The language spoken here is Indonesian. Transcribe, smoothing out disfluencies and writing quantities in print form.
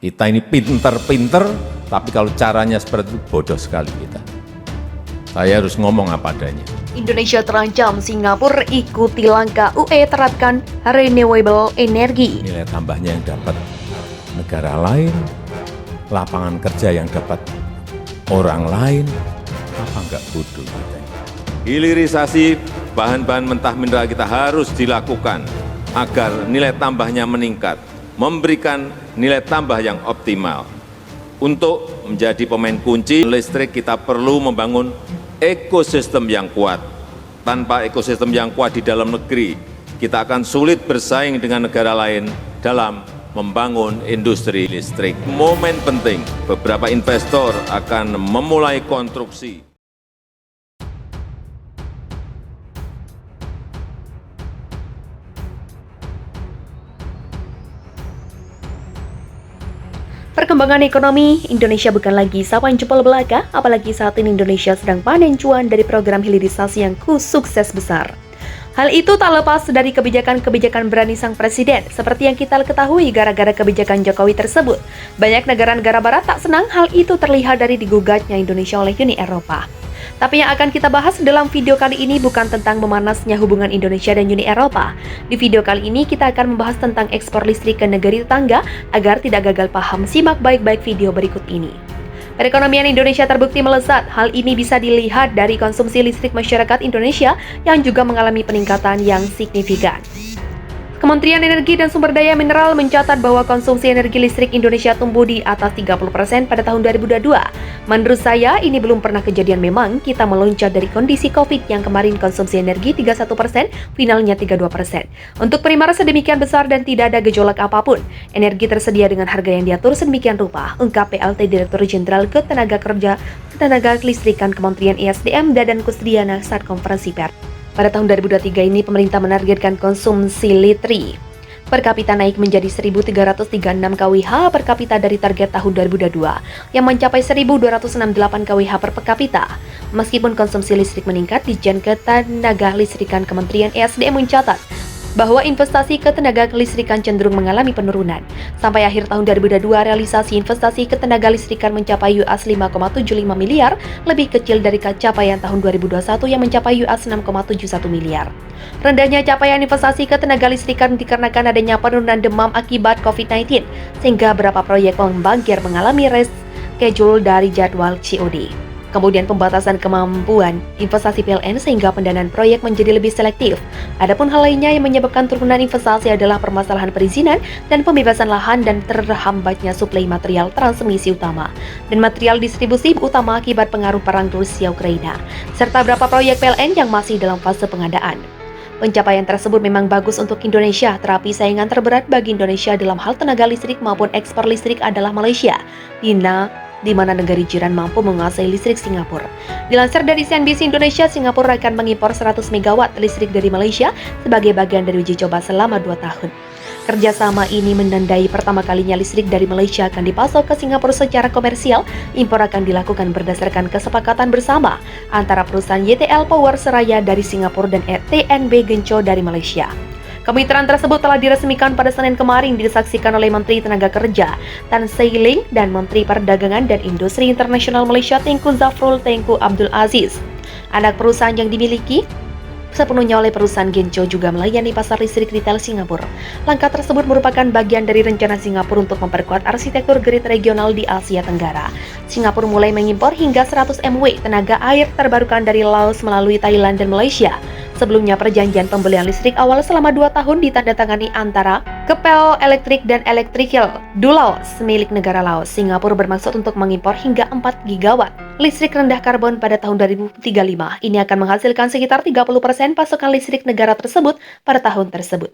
Kita ini pinter-pinter, tapi kalau caranya seperti itu bodoh sekali kita. Saya harus ngomong apa adanya. Indonesia terancam Singapura ikuti langkah UE terapkan renewable energy. Nilai tambahnya yang dapat negara lain, lapangan kerja yang dapat orang lain, apa enggak bodoh kita? Hilirisasi bahan-bahan mentah mineral kita harus dilakukan agar nilai tambahnya meningkat, memberikan nilai tambah yang optimal. Untuk menjadi pemain kunci listrik kita perlu membangun ekosistem yang kuat. Tanpa ekosistem yang kuat di dalam negeri, kita akan sulit bersaing dengan negara lain dalam membangun industri listrik. Momen penting, beberapa investor akan memulai konstruksi. Perkembangan ekonomi Indonesia bukan lagi sawan jempol belaka, apalagi saat ini Indonesia sedang panen cuan dari program hilirisasi yang sukses besar. Hal itu tak lepas dari kebijakan-kebijakan berani sang presiden. Seperti yang kita ketahui, gara-gara kebijakan Jokowi tersebut, banyak negara-negara barat tak senang hal itu terlihat dari digugatnya Indonesia oleh Uni Eropa. Tapi yang akan kita bahas dalam video kali ini bukan tentang memanasnya hubungan Indonesia dan Uni Eropa. Di video kali ini kita akan membahas tentang ekspor listrik ke negara tetangga agar tidak gagal paham. Simak baik-baik video berikut ini. Perekonomian Indonesia terbukti melesat. Hal ini bisa dilihat dari konsumsi listrik masyarakat Indonesia yang juga mengalami peningkatan yang signifikan. Kementerian Energi dan Sumber Daya Mineral mencatat bahwa konsumsi energi listrik Indonesia tumbuh di atas 30% pada tahun 2022. Menurut saya, ini belum pernah kejadian. Memang kita meloncat dari kondisi COVID yang kemarin konsumsi energi 31%, finalnya 32%. Untuk primer sedemikian besar dan tidak ada gejolak apapun. Energi tersedia dengan harga yang diatur sedemikian rupa, ungkap PLT Direktur Jenderal Ketenaga Listrikan Kementerian ESDM Dadan Kusdiana saat konferensi pers. Pada tahun 2023 ini, pemerintah menargetkan konsumsi litri per kapita naik menjadi 1.336 kWh per kapita dari target tahun 2022 yang mencapai 1.268 kWh per kapita. Meskipun konsumsi listrik meningkat, Ditjen Ketenaga Listrikan Kementerian ESDM mencatat bahwa investasi ketenaga listrikan cenderung mengalami penurunan. Sampai akhir tahun 2022, realisasi investasi ketenaga listrikan mencapai US 5,75 miliar, lebih kecil dari capaian tahun 2021 yang mencapai US 6,71 miliar. Rendahnya capaian investasi ketenaga listrikan dikarenakan adanya penurunan demam akibat COVID-19, sehingga beberapa proyek pembangkit mengalami reschedule dari jadwal COD. Kemudian pembatasan kemampuan investasi PLN sehingga pendanaan proyek menjadi lebih selektif. Adapun hal lainnya yang menyebabkan turunan investasi adalah permasalahan perizinan dan pembebasan lahan dan terhambatnya suplai material transmisi utama dan material distribusi utama akibat pengaruh perang Rusia-Ukraina, serta beberapa proyek PLN yang masih dalam fase pengadaan. Pencapaian tersebut memang bagus untuk Indonesia, tetapi saingan terberat bagi Indonesia dalam hal tenaga listrik maupun ekspor listrik adalah Malaysia, di mana negara jiran mampu menguasai listrik Singapura. Dilansir dari CNBC Indonesia, Singapura akan mengimpor 100 MW listrik dari Malaysia sebagai bagian dari uji coba selama 2 tahun. Kerjasama ini menandai pertama kalinya listrik dari Malaysia akan dipasok ke Singapura secara komersial. Impor akan dilakukan berdasarkan kesepakatan bersama antara perusahaan YTL Power Seraya dari Singapura dan TNB Genco dari Malaysia. Kemitraan tersebut telah diresmikan pada Senin kemarin, disaksikan oleh Menteri Tenaga Kerja Tan Sri Ling dan Menteri Perdagangan dan Industri Internasional Malaysia Tengku Zafrul Tengku Abdul Aziz. Anak perusahaan yang dimiliki sepenuhnya oleh perusahaan Genco juga melayani pasar listrik retail Singapura. Langkah tersebut merupakan bagian dari rencana Singapura untuk memperkuat arsitektur grid regional di Asia Tenggara. Singapura mulai mengimpor hingga 100 MW tenaga air terbarukan dari Laos melalui Thailand dan Malaysia. Sebelumnya, perjanjian pembelian listrik awal selama 2 tahun ditandatangani antara Kepel Elektrik dan Elektrikil Dulaos milik negara Laos. Singapura bermaksud untuk mengimpor hingga 4 gigawatt listrik rendah karbon pada tahun 2035. Ini akan menghasilkan sekitar 30% pasokan listrik negara tersebut pada tahun tersebut.